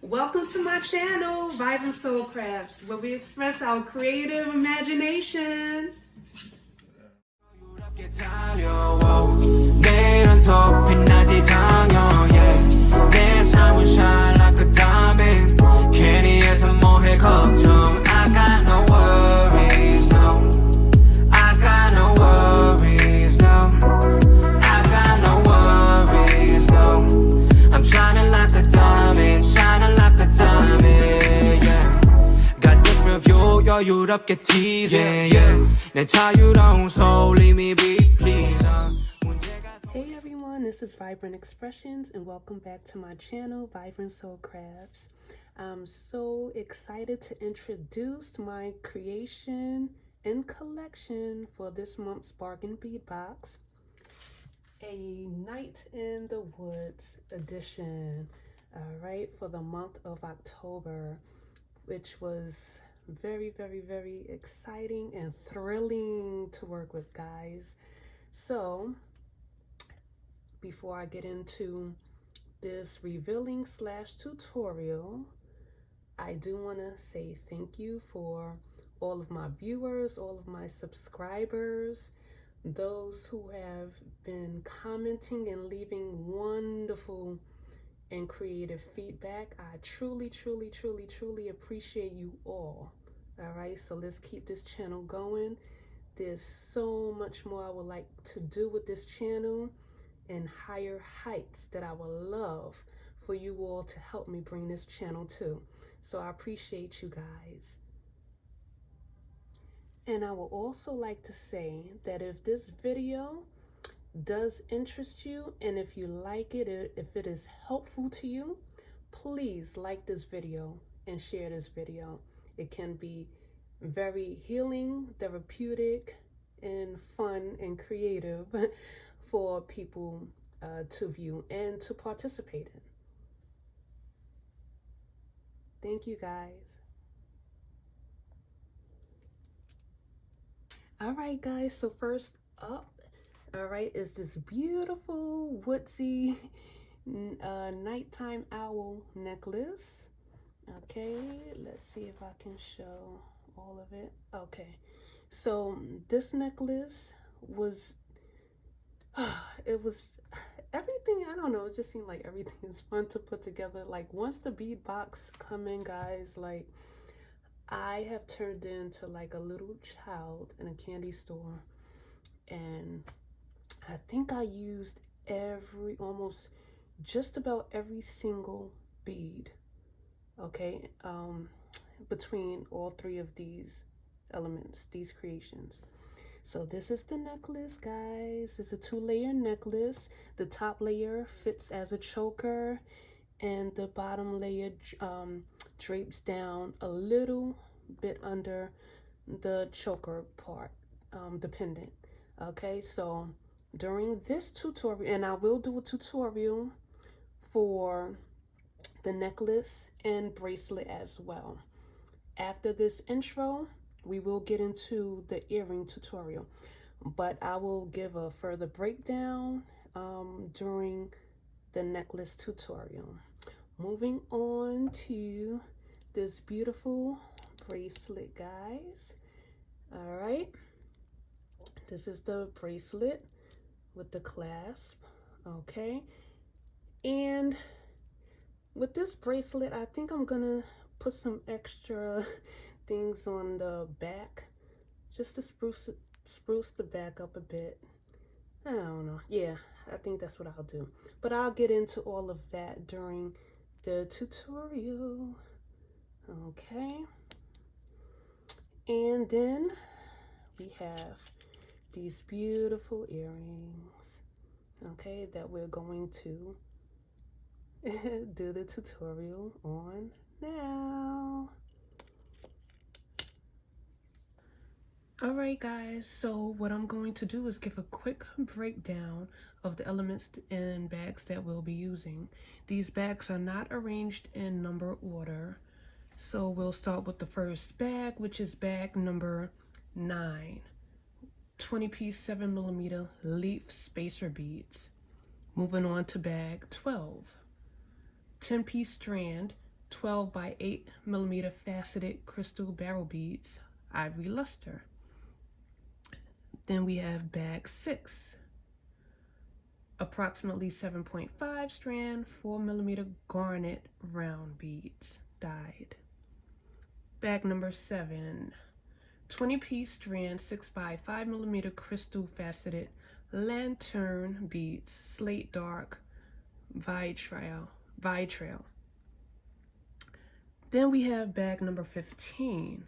Welcome to my channel, Vibrant Soul Crafts, where we express our creative imagination. 여유롭게 teasing, yeah. 내 자유로운 soul, leave me be, please. Hey everyone, this is Vibrant Expressions and welcome back to my channel, Vibrant Soul Crafts. I'm so excited to introduce my creation and collection for this month's Bargain Bead Box. A Night in the Woods edition, right, for the month of October, which was very exciting and thrilling to work with, guys. So before I get into this revealing / tutorial, I do want to say thank you for all of my viewers, all of my subscribers, those who have been commenting and leaving wonderful and creative feedback. I truly appreciate you all. All right, so let's keep this channel going. There's so much more I would like to do with this channel and higher heights that I would love for you all to help me bring this channel to. So I appreciate you guys. And I would also like to say that if this video does interest you and if you like it, if it is helpful to you, please like this video and share this video. It can be very healing, therapeutic, and fun and creative for people to view and to participate in. Thank you, guys. All right, guys, so first up, all right, is this beautiful woodsy nighttime owl necklace. Okay, let's see if I can show all of it. Okay, so this necklace was it was everything. I don't know, it just seemed like everything is fun to put together. Like once the bead box come in, guys, like I have turned into like a little child in a candy store, and I think I used almost just about every single bead, okay, between all three of these elements, these creations. So this is the necklace, guys. It's a 2-layer necklace. The top layer fits as a choker, and the bottom layer drapes down a little bit under the choker part, the pendant. Okay, so during this tutorial, and I will do a tutorial for the necklace and bracelet as well. After this intro, we will get into the earring tutorial, but I will give a further breakdown during the necklace tutorial. Moving on to this beautiful bracelet, guys. All right, this is the bracelet with the clasp. Okay, and with this bracelet, I think I'm gonna put some extra things on the back just to spruce the back up a bit. I don't know. Yeah, I think that's what I'll do. But I'll get into all of that during the tutorial. Okay. And then we have these beautiful earrings, okay, that we're going to do the tutorial on now. All right, guys, so what I'm going to do is give a quick breakdown of the elements and bags that we'll be using. These bags are not arranged in number order, so we'll start with the first bag, which is bag number 9, 20-piece 7mm leaf spacer beads. Moving on to bag 12, 10-piece strand 12 by 8 millimeter faceted crystal barrel beads, ivory luster. Then we have bag 6, approximately 7.5 strand, 4 millimeter garnet round beads, dyed. Bag number 7, 20-piece strand, 6 by 5 millimeter crystal faceted lantern beads, slate dark, vitrail. Then we have bag number 15,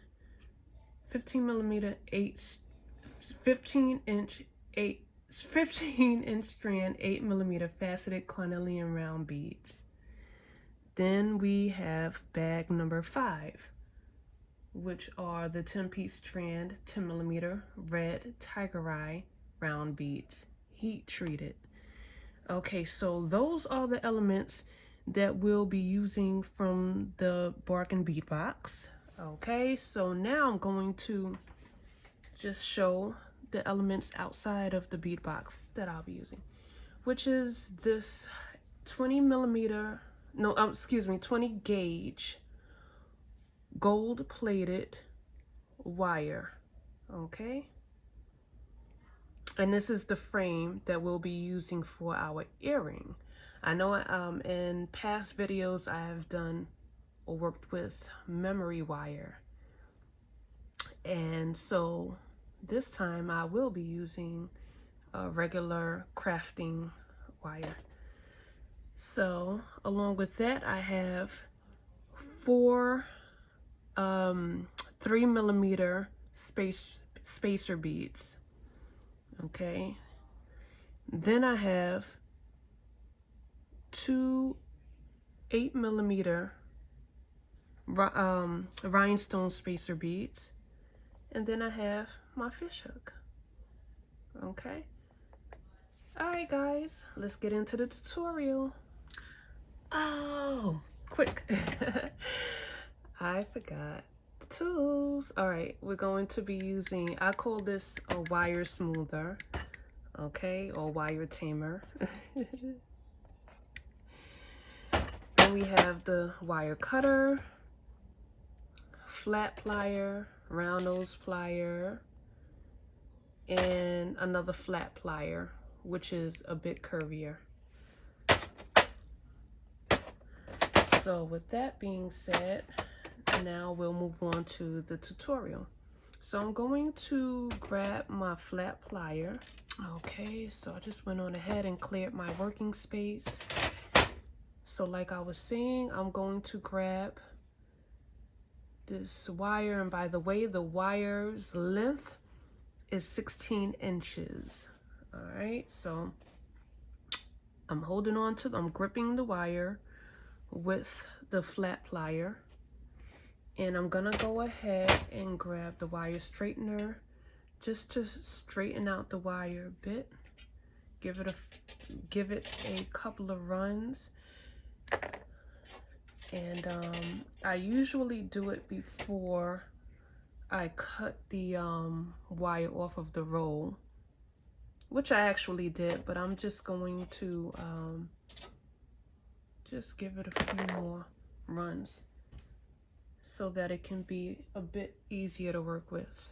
15 millimeter 15 inch strand, 8 millimeter faceted cornelian round beads. Then we have bag number 5, which are the 10-piece strand, 10 millimeter red tiger eye round beads, heat treated. Okay, so those are the elements that we'll be using from the bargain bead box. Okay, so now I'm going to just show the elements outside of the bead box that I'll be using, which is this 20 gauge gold plated wire. Okay, and this is the frame that we'll be using for our earring. I know in past videos I have done or worked with memory wire, and so this time I will be using a regular crafting wire. So along with that, I have 4 3 millimeter spacer beads. Okay, then I have 2 8 millimeter rhinestone spacer beads, and then I have my fish hook. Okay, all right guys, let's get into the tutorial. Oh, quick. I forgot the tools. All right, we're going to be using, I call this a wire smoother, okay, or wire tamer. Then we have the wire cutter, flat plier, round nose plier, and another flat plier, which is a bit curvier. So with that being said, now we'll move on to the tutorial. So I'm going to grab my flat plier. Okay, so I just went on ahead and cleared my working space. So like I was saying, I'm going to grab this wire, and by the way, the wire's length is 16 inches. All right, so I'm holding on to, I'm gripping the wire with the flat plier, and I'm gonna go ahead and grab the wire straightener just to straighten out the wire a bit. Give it a couple of runs, and I usually do it before I cut the wire off of the roll, which I actually did, but I'm just going to just give it a few more runs so that it can be a bit easier to work with.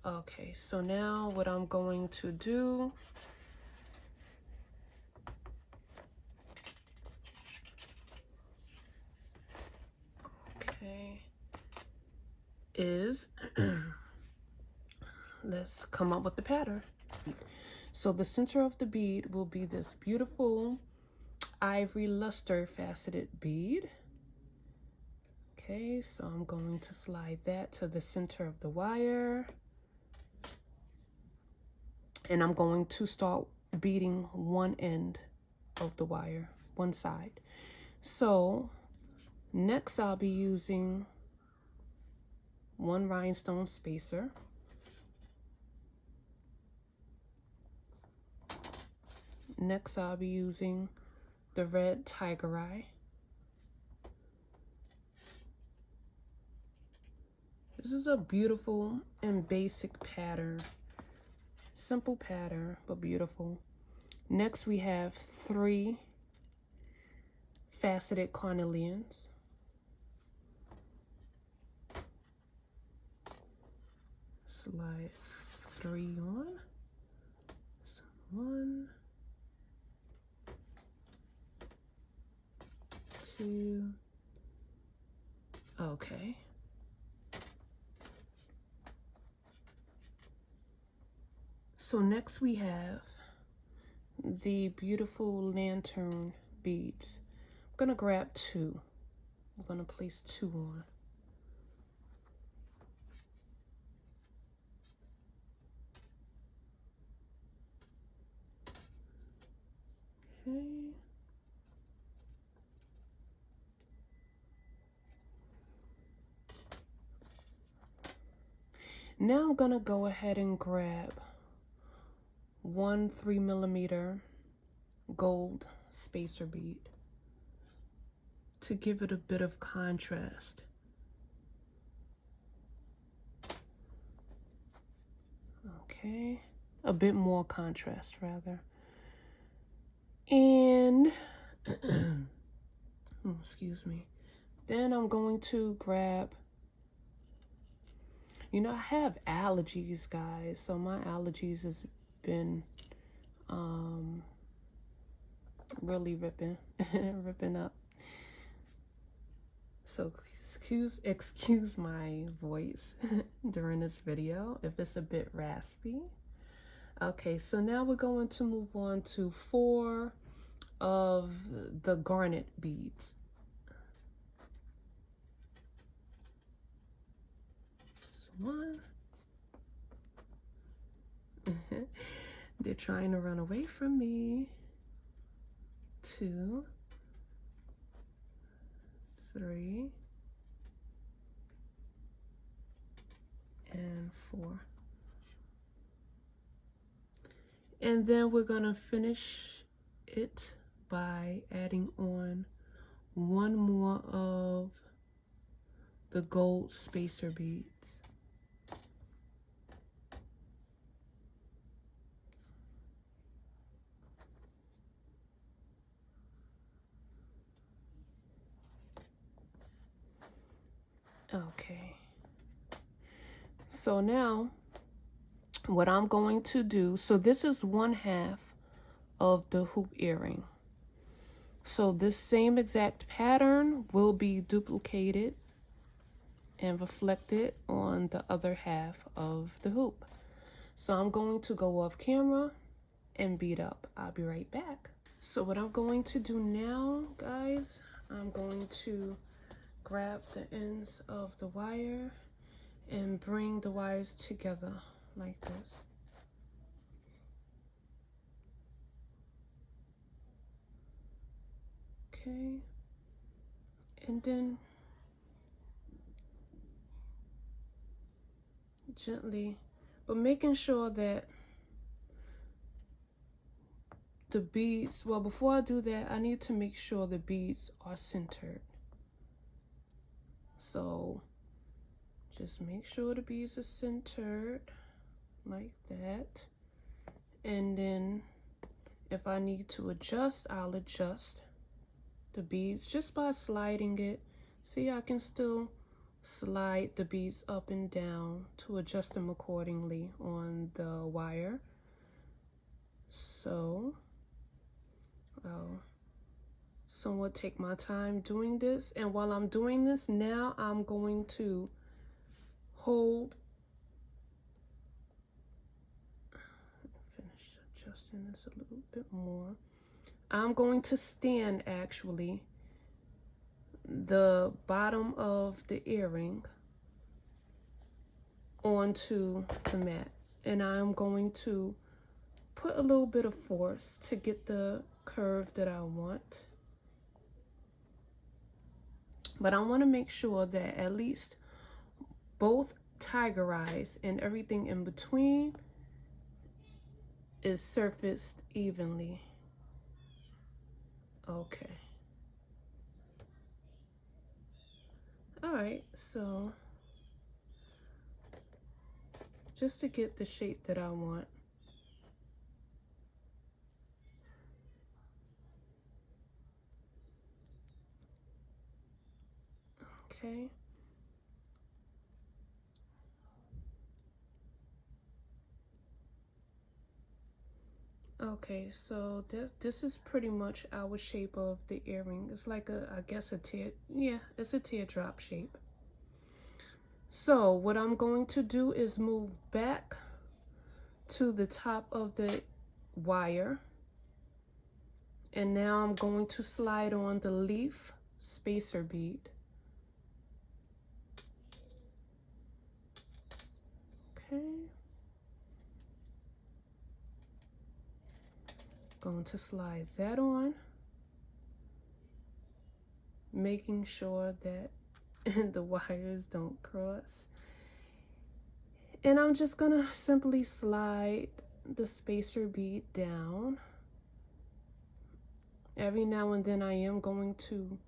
Okay, so now what I'm going to do is let's come up with the pattern. So the center of the bead will be this beautiful ivory luster faceted bead. Okay, so I'm going to slide that to the center of the wire, and I'm going to start beading one end of the wire, one side. So next I'll be using 1 rhinestone spacer. Next I'll be using the red tiger eye. This is a beautiful and basic pattern. Simple pattern, but beautiful. Next we have 3 faceted carnelians. Slide 3 on. So 1, 2. Okay. So next we have the beautiful lantern beads. I'm gonna grab 2. I'm gonna place 2 on. Okay. Now I'm gonna go ahead and grab 1 3mm gold spacer bead to give it a bit of contrast. Okay, a bit more contrast rather. And oh, excuse me. Then I'm going to grab, you know, I have allergies, guys, so my allergies has been really ripping up. So excuse my voice during this video if it's a bit raspy. Okay, so now we're going to move on to 4 of the garnet beads. So 1. They're trying to run away from me. 2, 3, and 4. And then we're gonna finish it by adding on 1 more of the gold spacer beads. Okay. So now what I'm going to do, so this is 1/2 of the hoop earring. So this same exact pattern will be duplicated and reflected on the other half of the hoop. So I'm going to go off camera and bead up. I'll be right back. So what I'm going to do now, guys, I'm going to grab the ends of the wire and bring the wires together like this. Okay, and then gently, but making sure that the beads, well, before I do that, I need to make sure the beads are centered. So just make sure the beads are centered like that. And then if I need to adjust, I'll adjust the beads just by sliding it. See, I can still slide the beads up and down to adjust them accordingly on the wire. So I'll somewhat take my time doing this, and while I'm doing this, now I'm going to hold, finish adjusting this a little bit more. I'm going to stand actually the bottom of the earring onto the mat, and I'm going to put a little bit of force to get the curve that I want. But I want to make sure that at least both tiger eyes and everything in between is surfaced evenly. Okay. All right, so just to get the shape that I want, Okay. Okay, so this is pretty much our shape of the earring. It's like I guess a tear, yeah, it's a teardrop shape. So what I'm going to do is move back to the top of the wire. And now I'm going to slide on the leaf spacer bead. Okay. Going to slide that on, making sure that the wires don't cross. And I'm just gonna simply slide the spacer bead down. Every now and then I am going to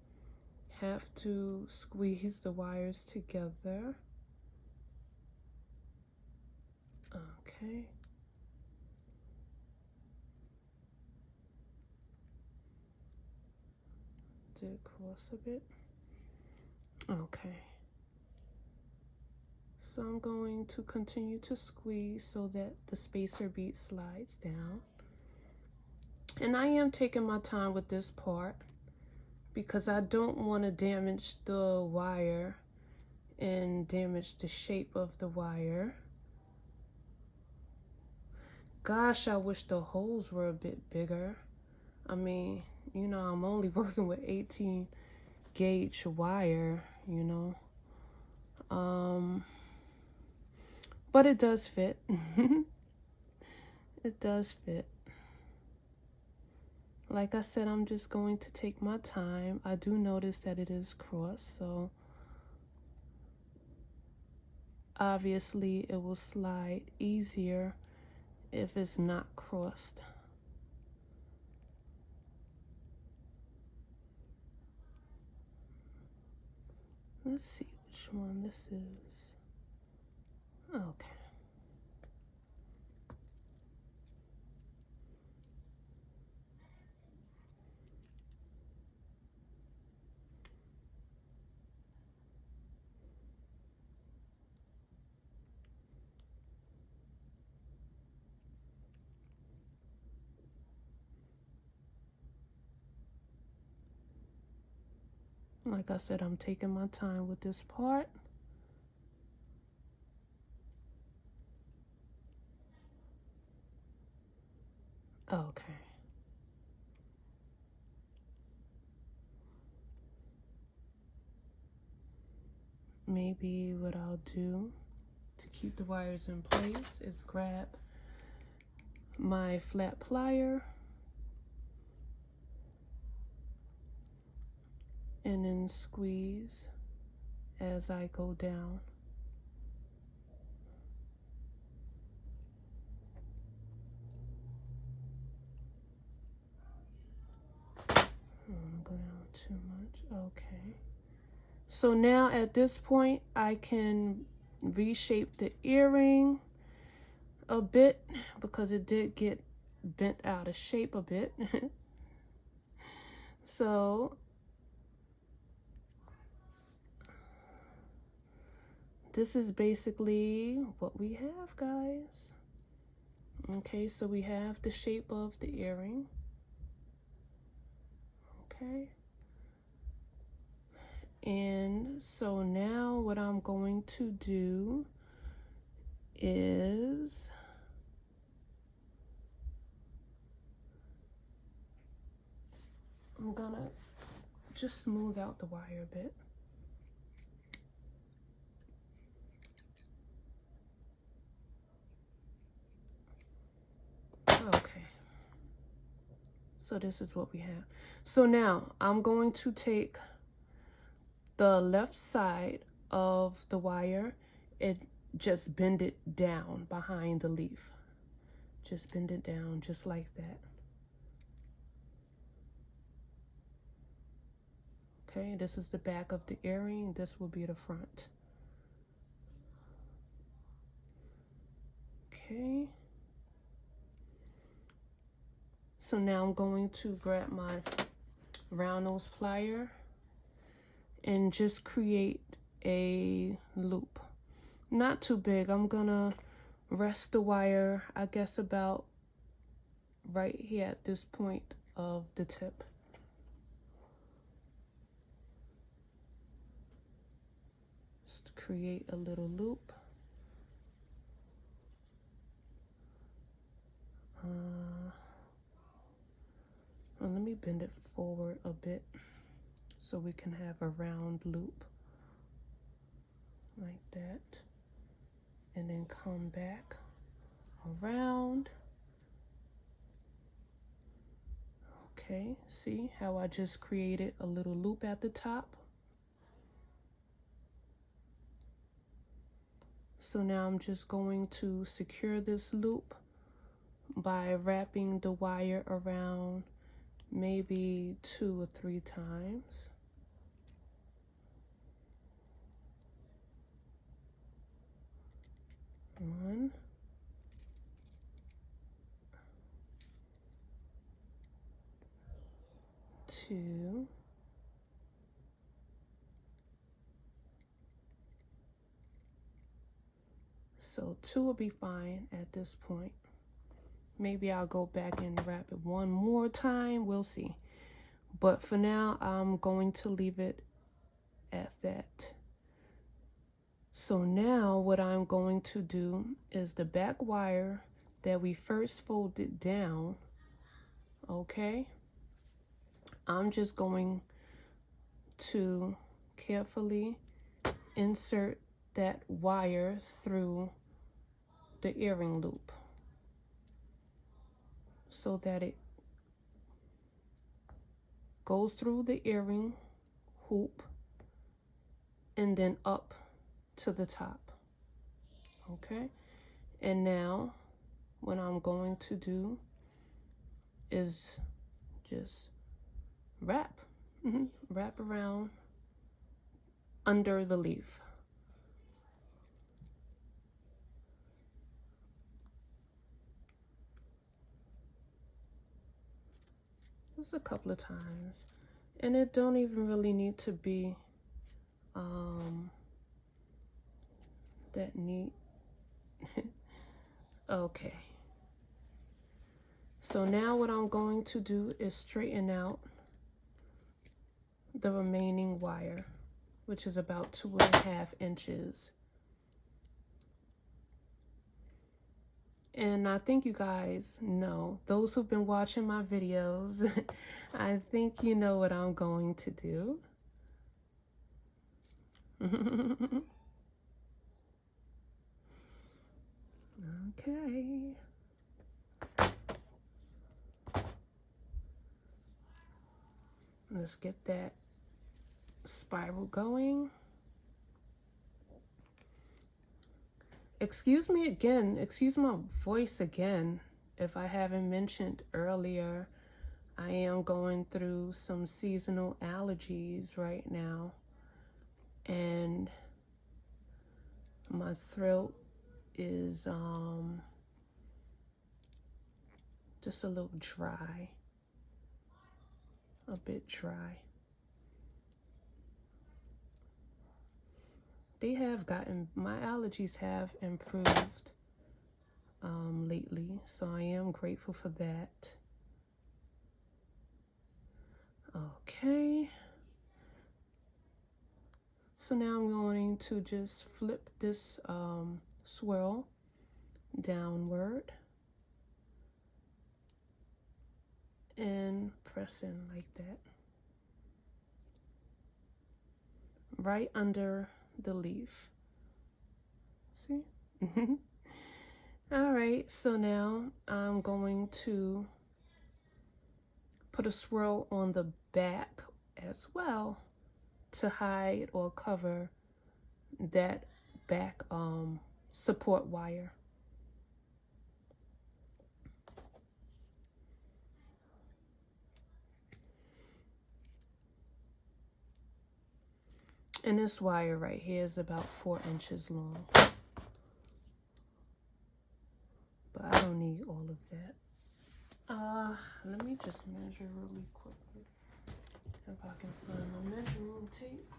have to squeeze the wires together. Okay. Did it cross a bit? Okay. So I'm going to continue to squeeze so that the spacer bead slides down. And I am taking my time with this part because I don't want to damage the wire and damage the shape of the wire. Gosh, I wish the holes were a bit bigger. I mean, you know, I'm only working with 18 gauge wire, you know. But it does fit. It does fit. Like I said, I'm just going to take my time. I do notice that it is crossed, so obviously it will slide easier if it's not crossed. Let's see which one this is. Okay. Like I said, I'm taking my time with this part. Okay. Maybe what I'll do to keep the wires in place is grab my flat plier and then squeeze as I go down. Go down too much. Okay. So now at this point, I can reshape the earring a bit because it did get bent out of shape a bit. So this is basically what we have, guys. Okay, so we have the shape of the earring. Okay. And so now what I'm going to do is I'm gonna just smooth out the wire a bit. Okay. So this is what we have. So now I'm going to take the left side of the wire and just bend it down behind the leaf. Just bend it down just like that. Okay, this is the back of the earring. This will be the front. Okay. So now I'm going to grab my round nose plier and just create a loop. Not too big. I'm gonna rest the wire, I guess, about right here at this point of the tip. Just create a little loop. Well, let me bend it forward a bit so we can have a round loop like that, and then come back around. Okay, see how I just created a little loop at the top? So now I'm just going to secure this loop by wrapping the wire around maybe 2 or 3 times. One, two, so 2 will be fine at this point. Maybe I'll go back and wrap it one more time, we'll see. But for now, I'm going to leave it at that. So now what I'm going to do is the back wire that we first folded down, okay? I'm just going to carefully insert that wire through the earring loop so that it goes through the earring hoop and then up to the top, okay? And now what I'm going to do is just wrap around under the leaf. Just a couple of times, and it don't even really need to be that neat. Okay, so now what I'm going to do is straighten out the remaining wire, which is about 2.5 inches. And I think you guys know, those who've been watching my videos, I think you know what I'm going to do. Okay. Let's get that spiral going. Excuse me again, excuse my voice again. If I haven't mentioned earlier, I am going through some seasonal allergies right now, and my throat is just a little dry, a bit dry. My allergies have improved lately, so I am grateful for that. Okay. So now I'm going to just flip this swirl downward and press in like that, right under the leaf. See? All right, so now I'm going to put a swirl on the back as well to hide or cover that back support wire. And this wire right here is about 4 inches long. But I don't need all of that. Let me just measure really quickly. If I can find my measuring tape.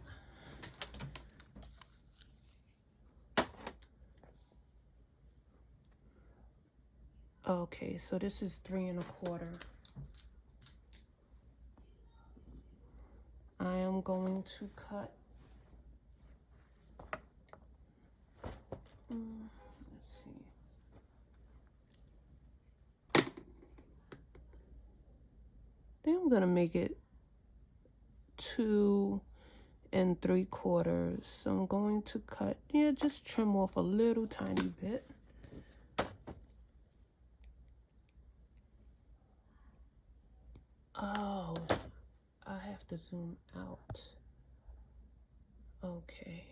Okay, so this is 3 1/4. I am going to cut. Let's see. Then I'm gonna make it 2 3/4. So I'm going to cut, yeah, just trim off a little tiny bit. Oh, I have to zoom out. Okay.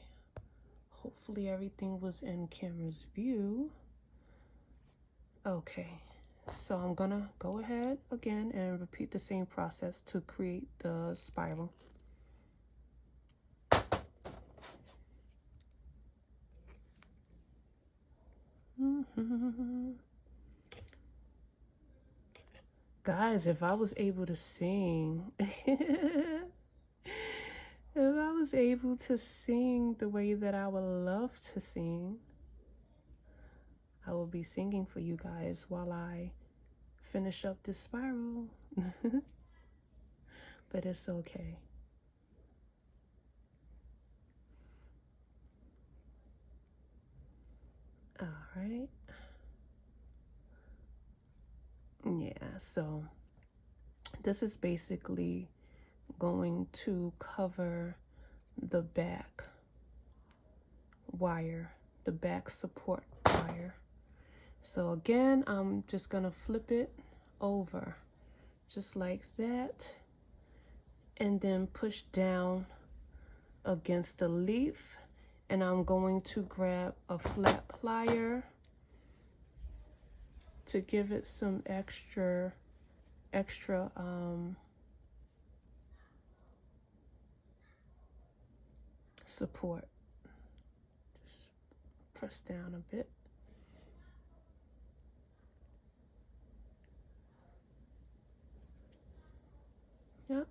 Hopefully everything was in camera's view. Okay. So I'm gonna go ahead again and repeat the same process to create the spiral. Guys, if I was able to sing, if I was able to sing the way that I would love to sing, I will be singing for you guys while I finish up this spiral. But it's okay. All right. Yeah, so this is basically going to cover the back wire, the back support wire. So again, I'm just gonna flip it over just like that, and then push down against the leaf, and I'm going to grab a flat plier to give it some extra support. Just press down a bit. Yep.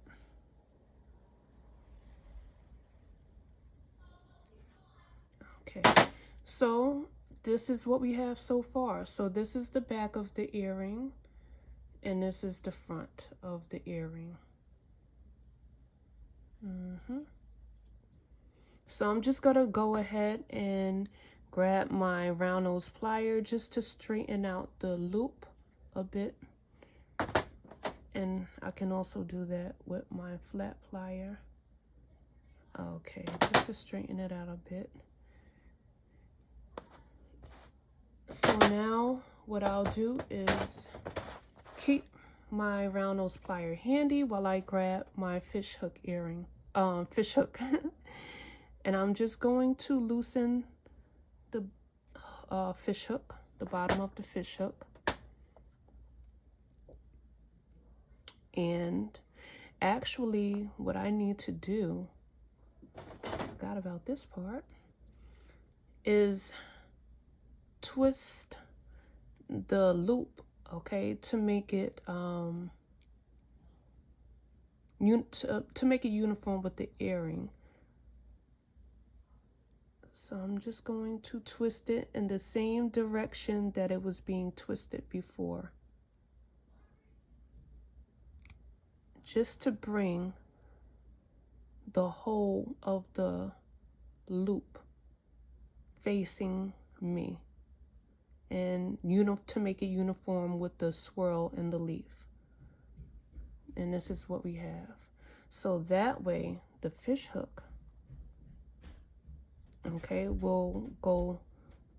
Okay, so this is what we have so far. So this is the back of the earring, and this is the front of the earring. So I'm just gonna go ahead and grab my round nose plier just to straighten out the loop a bit. And I can also do that with my flat plier. Okay, just to straighten it out a bit. So now what I'll do is keep my round nose plier handy while I grab my fish hook earring, fish hook. And I'm just going to loosen the fish hook, the bottom of the fish hook. And actually what I need to do, forgot about this part, is twist the loop, okay, to make it to make it uniform with the earring. So I'm just going to twist it in the same direction that it was being twisted before, just to bring the whole of the loop facing me, and to make it uniform with the swirl and the leaf. And this is what we have. So that way the fish hook, okay, will go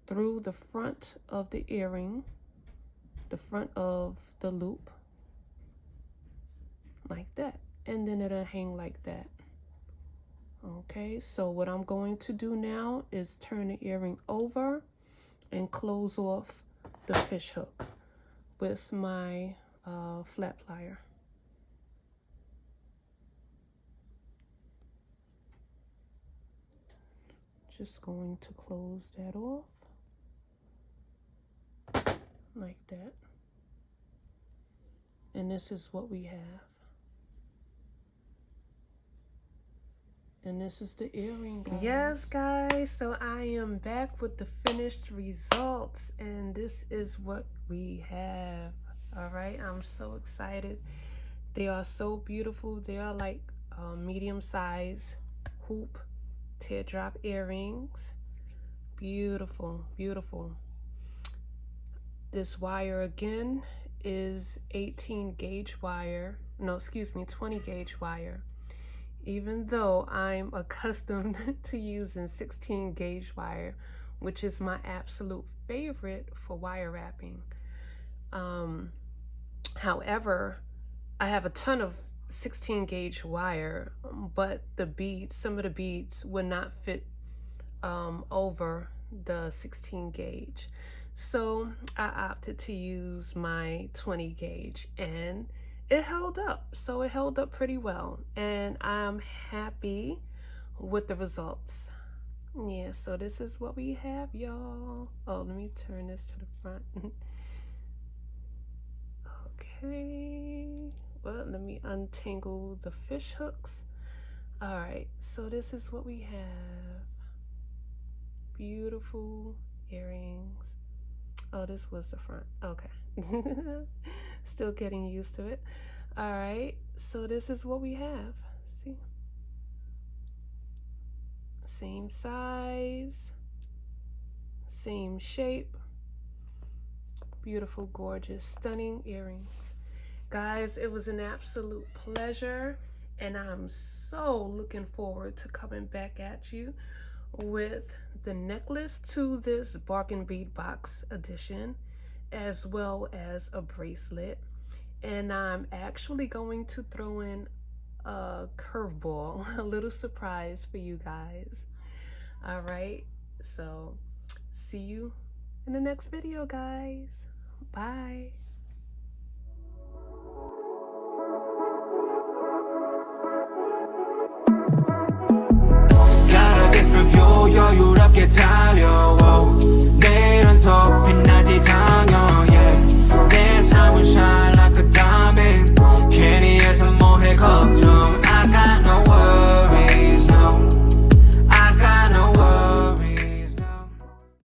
through the front of the earring, the front of the loop, like that, and then it'll hang like that. Okay, so what I'm going to do now is turn the earring over and close off the fish hook with my flat plier. Just going to close that off like that. And this is what we have. And this is the earring, guys. Yes, guys, so I am back with the finished results, and this is what we have. All right, I'm so excited. They are so beautiful. They are like medium size hoop teardrop earrings. Beautiful, beautiful. This wire again is 18 gauge wire. No, excuse me, 20 gauge wire. Even though I'm accustomed to using 16 gauge wire, which is my absolute favorite for wire wrapping. However, I have a ton of 16 gauge wire, but the beads, some of the beads would not fit over the 16 gauge. So I opted to use my 20 gauge, and it held up. So it held up pretty well, and I'm happy with the results. Yeah, so this is what we have, y'all. Oh, let me turn this to the front. Okay, well, let me untangle the fish hooks. All right, so this is what we have. Beautiful earrings. Oh, this was the front. Okay. Still getting used to it. All right, so this is what we have. See? Same size, same shape. Beautiful, gorgeous, stunning earrings. Guys, it was an absolute pleasure, and I'm so looking forward to coming back at you with the necklace to this bargain bead box edition, as well as a bracelet. And I'm actually going to throw in a curveball, a little surprise for you guys. All right, so see you in the next video, guys. Bye.